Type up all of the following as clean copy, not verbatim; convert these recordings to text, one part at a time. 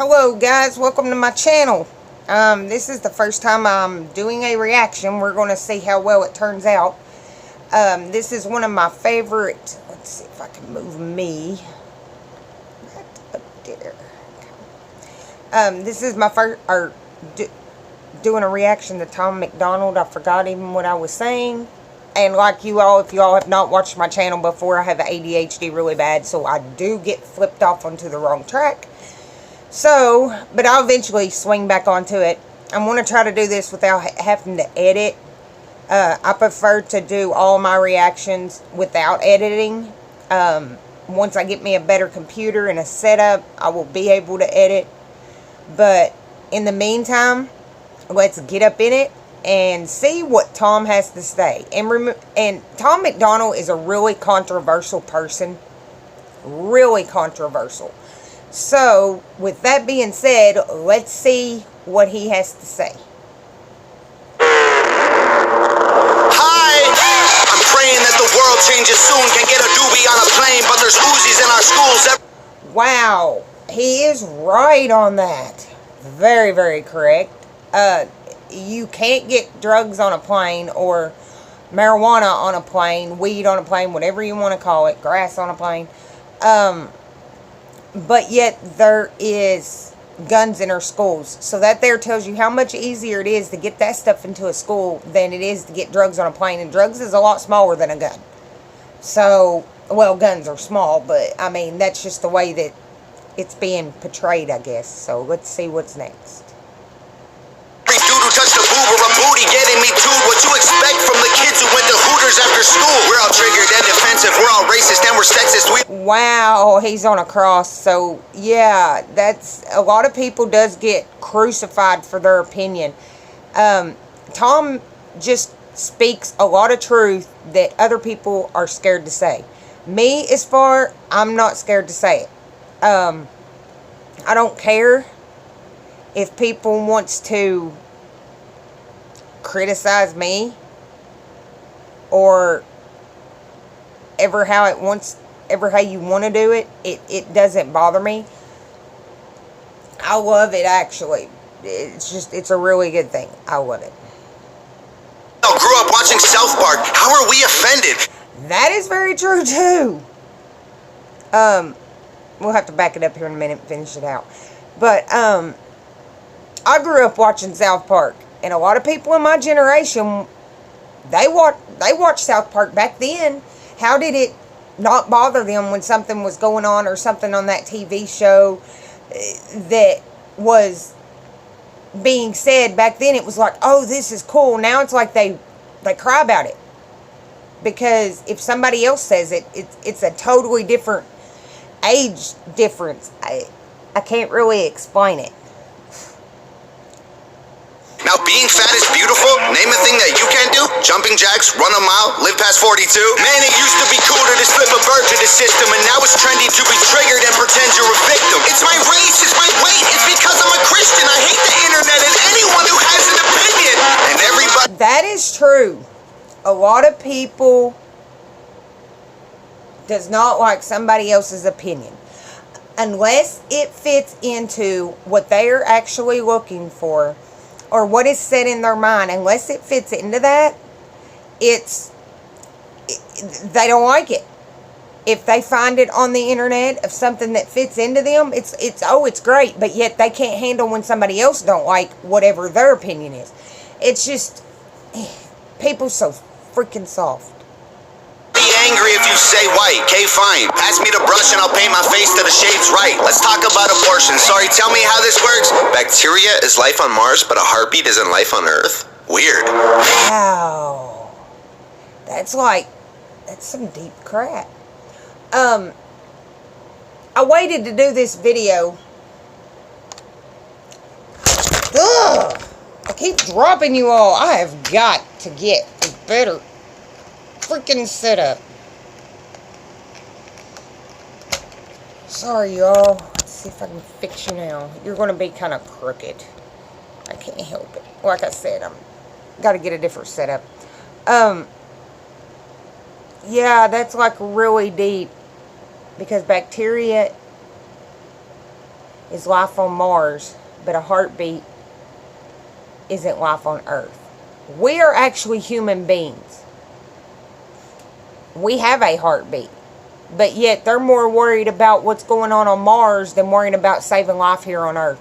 Hello guys, welcome to my channel. This is the first time I'm doing a reaction. We're going to see how well it turns out. This is one of my favorite, let's see if I can move me right up there. This is my first, doing a reaction to Tom MacDonald. I forgot even what I was saying. And like you all, if you all have not watched my channel before, I have ADHD really bad, so I do get flipped off onto the wrong track. So, but I'll eventually swing back onto it. I'm going to try to do this without having to edit. I prefer to do all my reactions without editing. Once I get me a better computer and a setup, I will be able to edit. But in the meantime, let's get up in it and see what Tom has to say. And Tom MacDonald is a really controversial person. Really controversial. So, with that being said, let's see what he has to say. Hi! I'm praying that the world changes soon. Can get a doobie on a plane, but there's Uzis in our schools. Wow. He is right on that. Very, very correct. You can't get drugs on a plane or marijuana on a plane, weed on a plane, whatever you want to call it, grass on a plane. But yet there is guns in our schools. So that there tells you how much easier it is to get that stuff into a school than it is to get drugs on a plane. And drugs is a lot smaller than a gun. So, well, guns are small, but I mean, that's just the way that it's being portrayed, I guess. So let's see what's next. Every dude who touched a boob or a booty getting me too. What you expect from the kids who went to Hooters after school? We're all triggered and defensive. We're all racist and we're sexist. Wow, he's on a cross. So yeah, that's a lot of people does get crucified for their opinion. Tom just speaks a lot of truth that other people are scared to say. Me, as far, I'm not scared to say it. I don't care if people wants to criticize me or ever how you want to do it, it doesn't bother me. I love it, actually. It's a really good thing. I love it. I grew up watching South Park. How are we offended? That is very true too. We'll have to back it up here in a minute and finish it out. But I grew up watching South Park, and a lot of people in my generation, they watched South Park back then. How did it not bother them when something was going on or something on that TV show that was being said back then? It was like, oh, this is cool. Now it's like they cry about it, because if somebody else says it, it's a totally different age difference. I can't really explain it. Now, being fat is beautiful. Name a thing that you can't do. Jumping jacks, run a mile, live past 42. Man, it used to be cool to just flip a bird to the system, and now it's trendy to be triggered and pretend you're a victim. It's my race, it's my weight, it's because I'm a Christian. I hate the internet and anyone who has an opinion. And everybody... That is true. A lot of people does not like somebody else's opinion. Unless it fits into what they are actually looking for, or what is set in their mind, unless it fits into that, they don't like it. If they find it on the internet of something that fits into them, it's great, but yet they can't handle when somebody else don't like whatever their opinion is. It's just, people so freaking soft. Be angry if you say white. Okay, fine. Pass me the brush and I'll paint my face to the shades right. Let's talk about abortion. Sorry, tell me how this works. Bacteria is life on Mars, but a heartbeat isn't life on Earth. Weird. Wow. That's some deep crap. I waited to do this video. Ugh! I keep dropping you all. I have got to get a better freaking setup. Sorry, y'all. Let's see if I can fix you now. You're going to be kind of crooked. I can't help it. Like I said, I'm got to get a different setup. Yeah, that's like really deep, because bacteria is life on Mars, but a heartbeat isn't life on Earth. We are actually human beings. We have a heartbeat. But yet they're more worried about what's going on Mars than worrying about saving life here on Earth.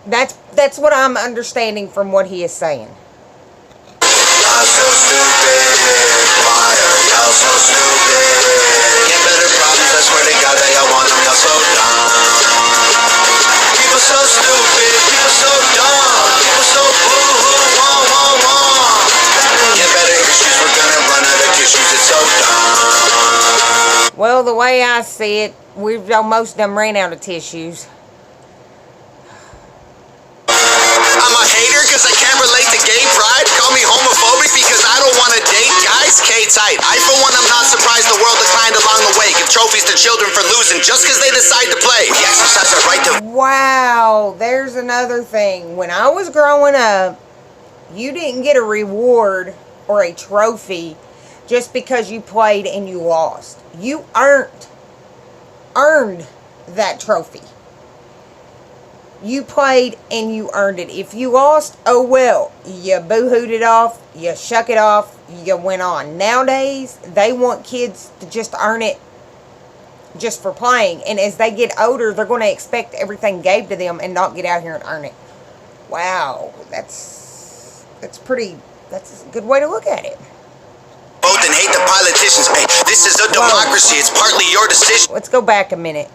That's what I'm understanding from what he is saying. Y'all so stupid. Why are y'all so stupid? Get better problems, I swear to God that y'all want them. Y'all so dumb. People so stupid. People so dumb. People so boo-hoo. Wah, wah, wah. Get better issues. We're gonna run out of tissues. It's so dumb. Well, the way I see it, we've almost done ran out of tissues. I'm a hater because I can't relate to gay pride. Call me homophobic because I don't want to date guys. K-tight. I, for one, am not surprised the world declined along the way. Give trophies to children for losing just because they decide to play. We exercise our right to... Wow, there's another thing. When I was growing up, you didn't get a reward or a trophy just because you played and you lost. You earned that trophy. You played and you earned it. If you lost, oh well. You boo-hooed it off. You shuck it off. You went on. Nowadays, they want kids to just earn it just for playing. And as they get older, they're going to expect everything gave to them and not get out here and earn it. Wow. That's a good way to look at it. Vote and hate the politicians. Hey, this is a democracy. It's partly your decision. Let's go back a minute.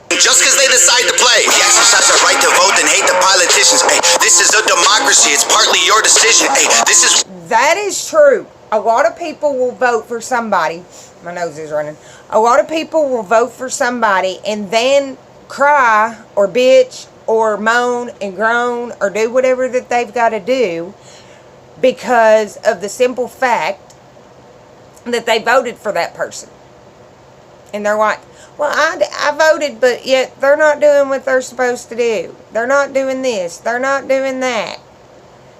Just because they decide to play. We exercise our right to vote and hate the politicians. Hey, this is a democracy. It's partly your decision. Hey, this is... That is true. A lot of people will vote for somebody. My nose is running. A lot of people will vote for somebody and then cry or bitch or moan and groan or do whatever that they've got to do because of the simple fact that they voted for that person. And they're like, well, I voted, but yet they're not doing what they're supposed to do. They're not doing this. They're not doing that.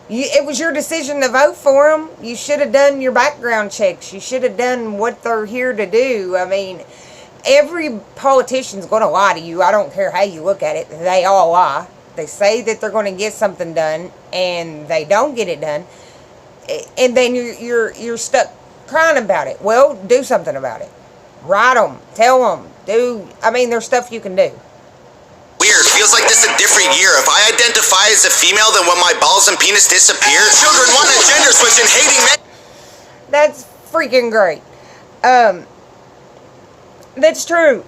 It was your decision to vote for them. You should have done your background checks. You should have done what they're here to do. I mean, every politician's going to lie to you. I don't care how you look at it. They all lie. They say that they're going to get something done, and they don't get it done. And then you're stuck crying about it. Well, do something about it. Write them. Tell them. I mean, there's stuff you can do. Weird. Feels like this a different year. If I identify as a female, then when my balls and penis disappear, children want a gender switch and hating men. That's freaking great. That's true.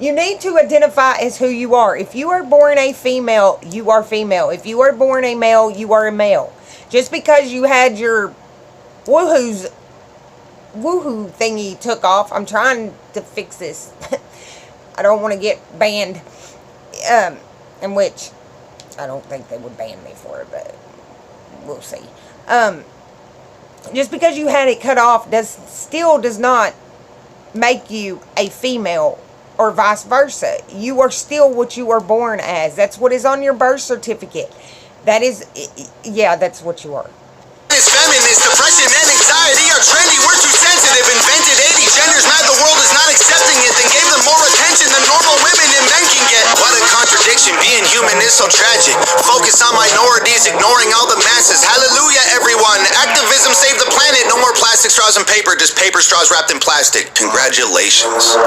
You need to identify as who you are. If you are born a female, you are female. If you are born a male, you are a male. Just because you had your woohoo thingy took off. I'm trying to fix this. I don't want to get banned. In which I don't think they would ban me for it, but we'll see. Just because you had it cut off still does not make you a female or vice versa. You are still what you are born as. That's what is on your birth certificate. That is, yeah, that's what you are. This feminist depression and anxiety are trendy. We're too sensitive. Invented 80 genders. Mad the world is not accepting it. Then gave them more attention than normal women and men can get. What a contradiction. Being human is so tragic. Focus on minorities, ignoring all the masses. Hallelujah, everyone. Activism saved the planet. No more plastic straws and paper. Just paper straws wrapped in plastic. Congratulations.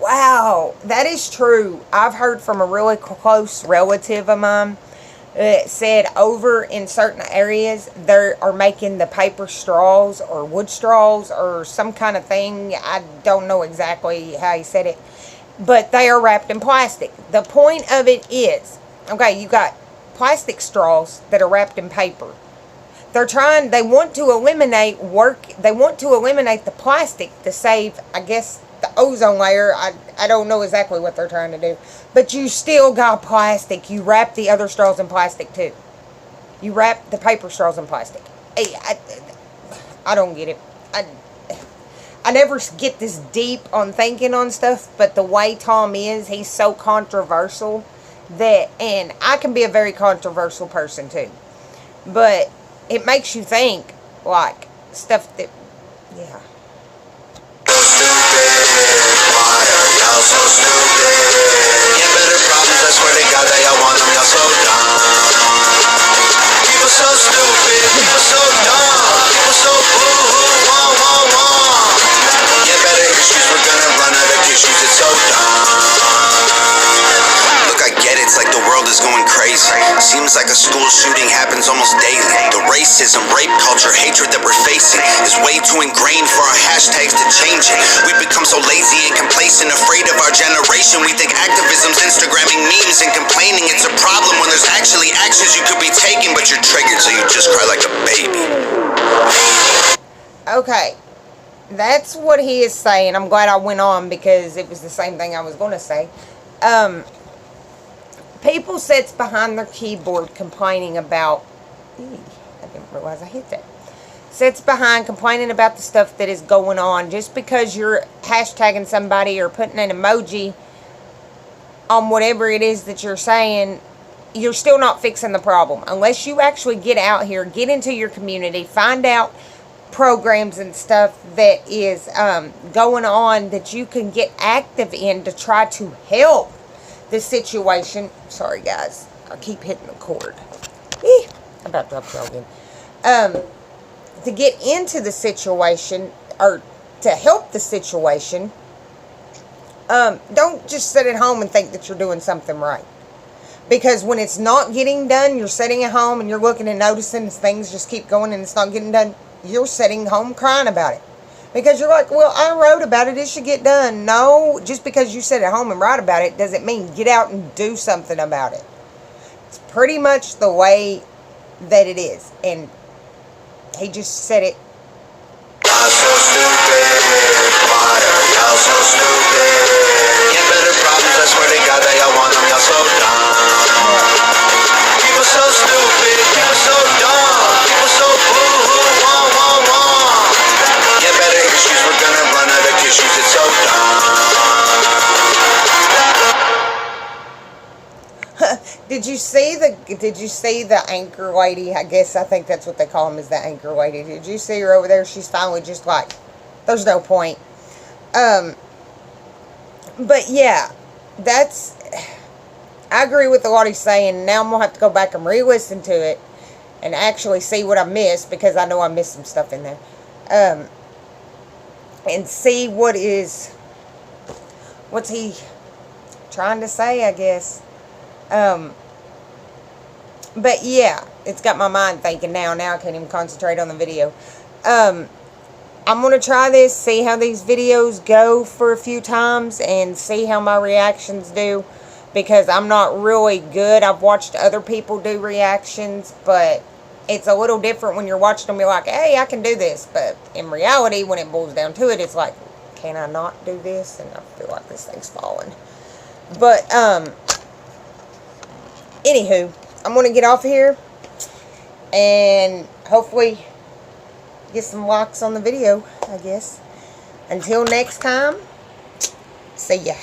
Wow, that is true. I've heard from a really close relative of mine that said over in certain areas they are making the paper straws or wood straws or some kind of thing. I don't know exactly how he said it, but they are wrapped in plastic. The point of it is, okay, you got plastic straws that are wrapped in paper. They want to eliminate the plastic to save, I guess, the ozone layer. I don't know exactly what they're trying to do. But you still got plastic. You wrap the other straws in plastic too. You wrap the paper straws in plastic. Hey, I don't get it. I never get this deep on thinking on stuff, but the way Tom is, he's so controversial and I can be a very controversial person too. But it makes you think, like, stuff that, yeah. Seems like a school shooting happens almost daily. The racism, rape culture, hatred that we're facing is way too ingrained for our hashtags to change it. We've become so lazy and complacent, afraid of our generation. We think activism's Instagramming memes and complaining. It's a problem when there's actually actions you could be taking, but you're triggered so you just cry like a baby. Okay, that's what he is saying. I'm glad I went on because it was the same thing I was going to say. People sits behind their keyboard complaining about... I didn't realize I hit that. Sits behind complaining about the stuff that is going on. Just because you're hashtagging somebody or putting an emoji on whatever it is that you're saying, you're still not fixing the problem. Unless you actually get out here, get into your community, find out programs and stuff that is going on that you can get active in to try to help the situation. Sorry guys, I keep hitting the cord. I'm about to drop y'all again. To get into the situation or to help the situation, don't just sit at home and think that you're doing something right. Because when it's not getting done, you're sitting at home and you're looking and noticing as things just keep going and it's not getting done, you're sitting home crying about it. Because you're like, well, I wrote about it, it should get done. No, just because you sit at home and write about it doesn't mean get out and do something about it. It's pretty much the way that it is. And he just said it. Y'all so stupid. Why are y'all so stupid? Get better problems, I swear to God that y'all want them. Y'all so dumb. People so stupid. People so dumb. People so boo-hoo. Wah, wah, wah. Get better issues. We're gonna run out of tissues. It's so dumb. Did you see the anchor lady? I think that's what they call them, is the anchor lady. Did you see her over there? She's finally just like, there's no point. But yeah, I agree with what he's saying. Now I'm going to have to go back and re-listen to it and actually see what I missed, because I know I missed some stuff in there. And see what's he trying to say, I guess. But yeah, it's got my mind thinking now. Now I can't even concentrate on the video. I'm going to try this, see how these videos go for a few times, and see how my reactions do, because I'm not really good. I've watched other people do reactions, but it's a little different when you're watching them. You're like, hey, I can do this. But in reality, when it boils down to it, it's like, can I not do this? And I feel like this thing's falling. But, anywho, I'm going to get off of here and hopefully get some likes on the video, I guess. Until next time, see ya.